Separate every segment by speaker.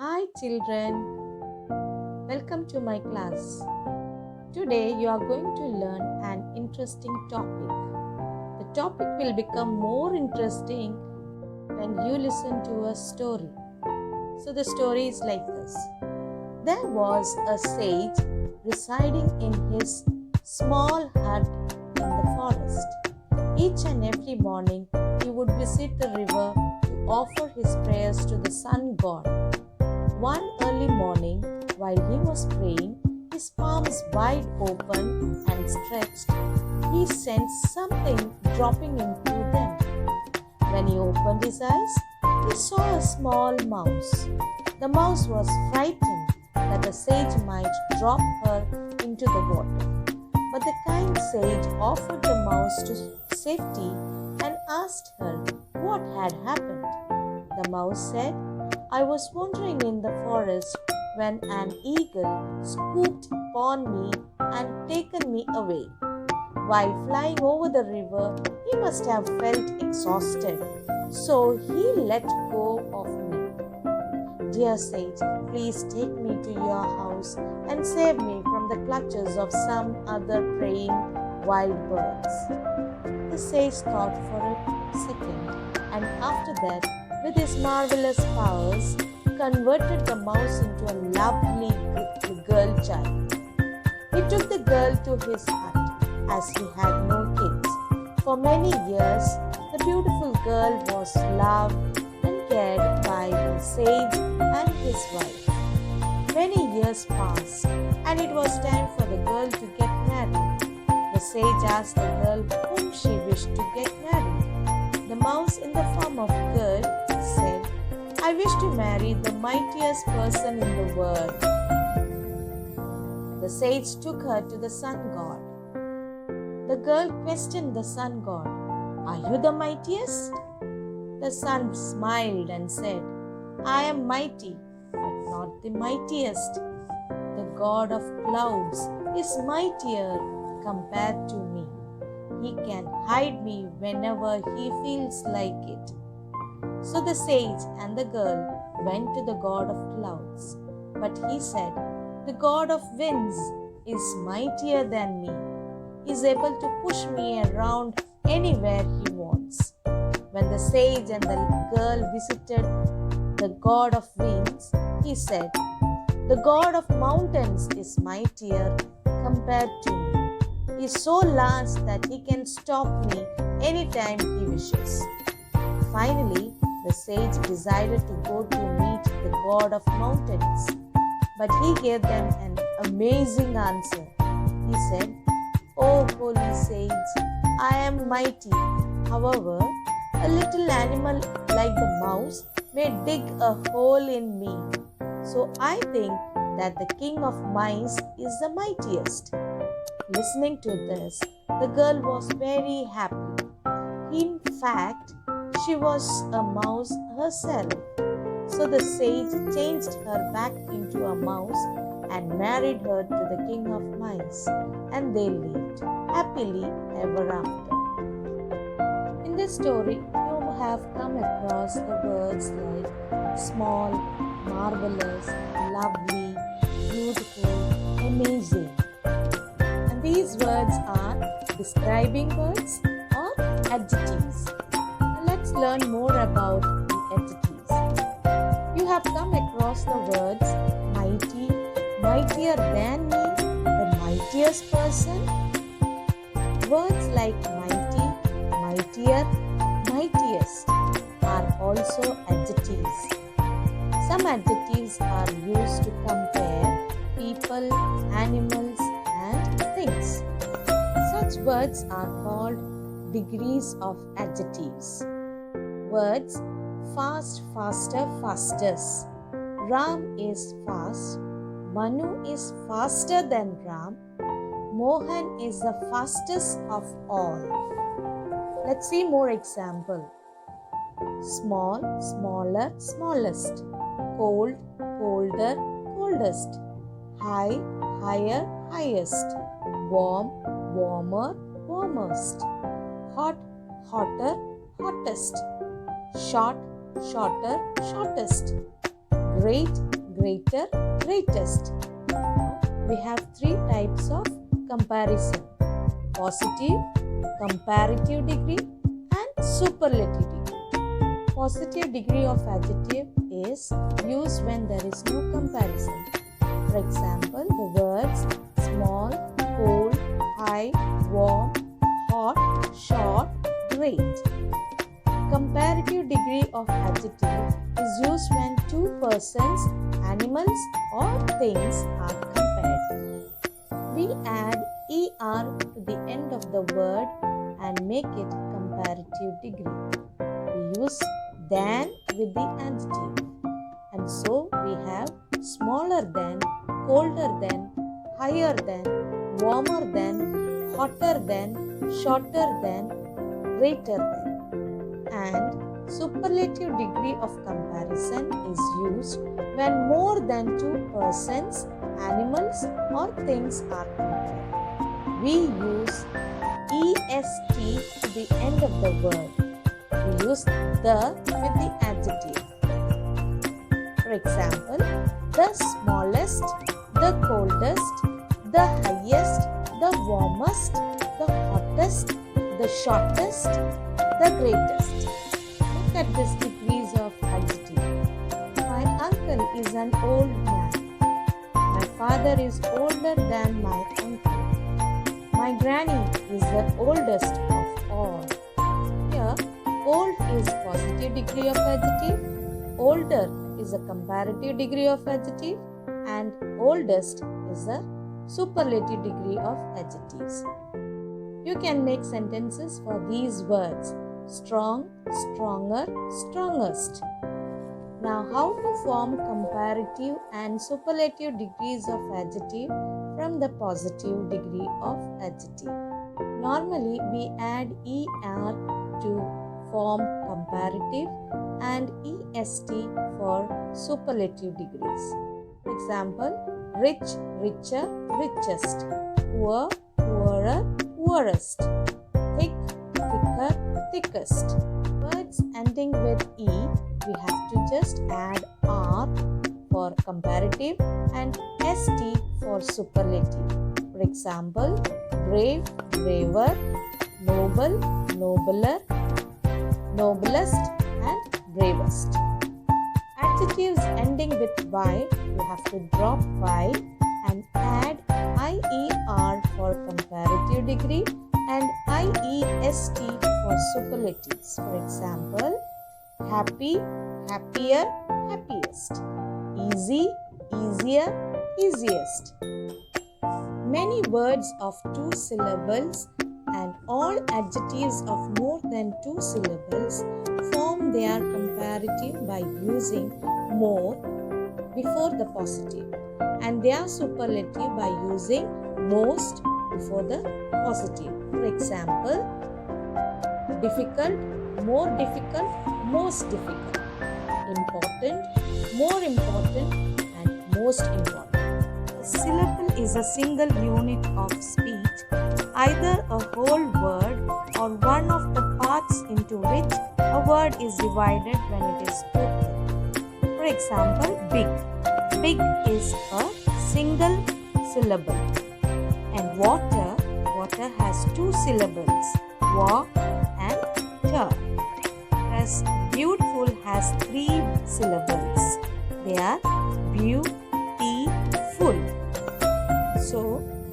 Speaker 1: Hi children, welcome to my class. Today you are going to learn an interesting topic. The topic will become more interesting when you listen to a story. So the story is like this. There was a sage residing in his small hut in the forest. Each and every morning he would visit the river to offer his prayers to the sun god. One early morning, while he was praying, his palms wide open and stretched, he sensed something dropping into them. When he opened his eyes, he saw a small mouse. The mouse was frightened that the sage might drop her into the water. But the kind sage offered the mouse to safety and asked her what had happened. The mouse said, I was wandering in the forest when an eagle swooped upon me and taken me away. While flying over the river, he must have felt exhausted, so he let go of me. Dear sage, please take me to your house and save me from the clutches of some other preying wild birds. The sage thought for a second, and after that, with his marvelous powers, converted the mouse into a lovely girl child. He took the girl to his hut, as he had no kids. For many years, the beautiful girl was loved and cared by the sage and his wife. Many years passed, and it was time for the girl to get married. The sage asked the girl whom she wished to get married. The mouse, in the form of girl, said, I wish to marry the mightiest person in the world. The sage took her to the sun god. The girl questioned the sun god, Are you the mightiest? The sun smiled and said, I am mighty, but not the mightiest. The god of clouds is mightier compared to me. He can hide me whenever he feels like it. So the sage and the girl went to the god of clouds. But he said, The god of winds is mightier than me. He is able to push me around anywhere he wants. When the sage and the girl visited the god of winds, he said, The god of mountains is mightier compared to me. He is so large that he can stop me anytime he wishes. Finally, the sage decided to go to meet the god of mountains. But he gave them an amazing answer. He said, Oh, holy sage, I am mighty. However, a little animal like the mouse may dig a hole in me. So I think that the king of mice is the mightiest. Listening to this, the girl was very happy. In fact, she was a mouse herself. So the sage changed her back into a mouse and married her to the king of mice, and they lived happily ever after. In this story, you have come across the words like small, marvelous, lovely, beautiful, amazing. And these words are describing words or adjectives. Now let's learn more about the adjectives. You have come across the words mighty, mightier than me, the mightiest person. Words like mighty, mightier, mightiest are also adjectives. Some adjectives are used to compare people, animals, and things. Such words are called degrees of adjectives. Words fast, faster, fastest. Ram is fast. Manu is faster than Ram. Mohan is the fastest of all. Let's see more example. Small, smaller, smallest. Cold, colder, coldest. High, higher, highest. Warm, warmer, warmest. Hot, hotter, hottest. Short, shorter, shortest. Great, greater, greatest. We have three types of comparison: positive, comparative degree, and superlative degree. Positive degree of adjective is used when there is no comparison. For example, the words small, cold, high, warm, hot, short, great. Comparative degree of adjective is used when two persons, animals, or things are compared. We add er to the end of the word and make it comparative degree. We use than with the adjective. And so we have smaller than, colder than, higher than, warmer than, hotter than, shorter than, greater than. And superlative degree of comparison is used when more than two persons, animals, or things are compared. We use est to the end of the word. We use the with the adjective. For example, the smallest, the coldest, the highest, the warmest, the hottest, the shortest, the greatest. Look at these degrees of adjective. My uncle is an old man. My father is older than my uncle. My granny is the oldest of all. Here, old is positive degree of adjective, older is a comparative degree of adjective, and oldest is a superlative degree of adjectives. You can make sentences for these words: strong, stronger, strongest. Now, how to form comparative and superlative degrees of adjective from the positive degree of adjective? Normally, we add er to form comparative and est for superlative degrees. For example, rich, richer, richest, poor, poorer, poorest, thick, thicker, thickest. Words ending with e, we have to just add r for comparative and st for superlative. For example, brave, braver, noble, nobler, noblest, and bravest. Adjectives ending with y, we have to drop y and add ier for comparative degree and iest for superlatives. For example, happy, happier, happiest, easy, easier, easiest. Many words of two syllables and all adjectives of more than two syllables form their comparative by using more before the positive, and their superlative by using most before the positive. For example, difficult, more difficult, most difficult, important, more important, and most important. A syllable is a single unit of speech, either a whole word or one of the parts into which a word is divided when it is spoken. For example, big. Big is a single syllable. And water, water has two syllables, wa and ta. Whereas beautiful has three syllables. They are beautiful. So,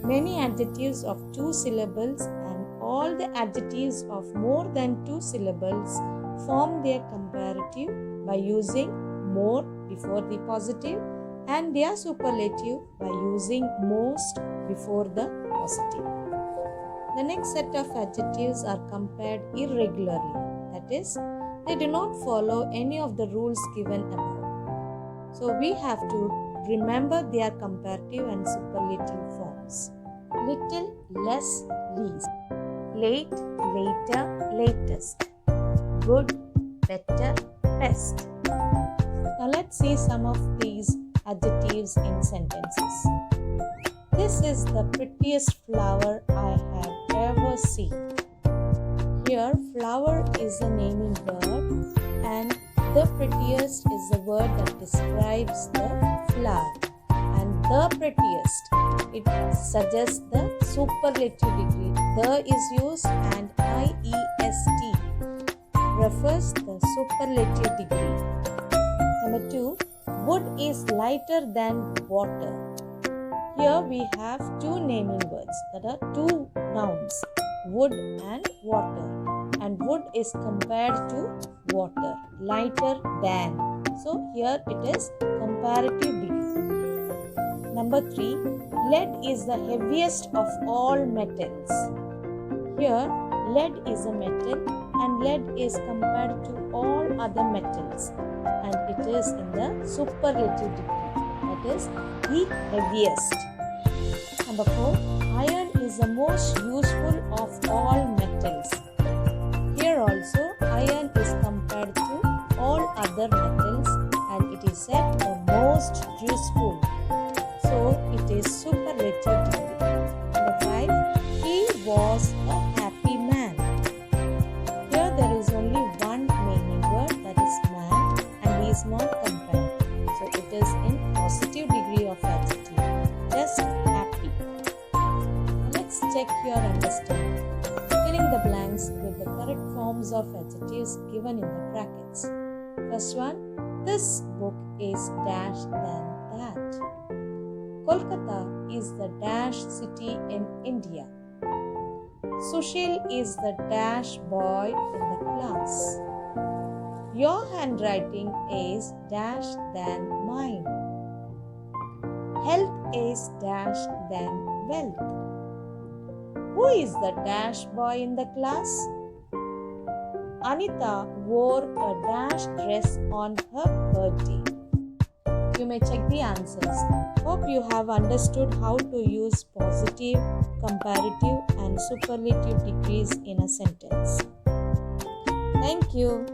Speaker 1: many adjectives of two syllables and all the adjectives of more than two syllables form their comparative by using more before the positive and their superlative by using most before the positive. The next set of adjectives are compared irregularly, that is, they do not follow any of the rules given above. So we have to remember their comparative and superlative forms. Little, less, least. Late, later, latest. Good, better, best. Now let's see some of these adjectives in sentences. This is the prettiest flower I have ever seen. Here, flower is a naming verb and The prettiest is the word that describes the flower. And the prettiest, it suggests the superlative degree. The is used and IEST refers the superlative degree. Number 2, wood is lighter than water. Here we have two naming words, that are two nouns, wood and water. And wood is compared to water, lighter than. So here it is comparative degree. Number 3, lead is the heaviest of all metals. Here lead is a metal and lead is compared to all other metals, and it is in the superlative degree, that is the heaviest. Number 4, iron is the most useful of all metals. Here also iron is compared to all other metals and it is said the most useful. So it is superlative degree. Number 5, he was a happy man. Here there is only one meaning word, that is man, and he is not compared. So it is in positive degree of adjective, just happy. Let's check your understanding. Filling the blanks with the correct forms of adjectives given in the brackets. First one, this book is dash than that. Kolkata is the dash city in India. Sushil is the dash boy in the class. Your handwriting is dash than mine. Health is dash than wealth. Who is the dash boy in the class? Anita wore a dash dress on her birthday. You may check the answers. Hope you have understood how to use positive, comparative and superlative degrees in a sentence. Thank you.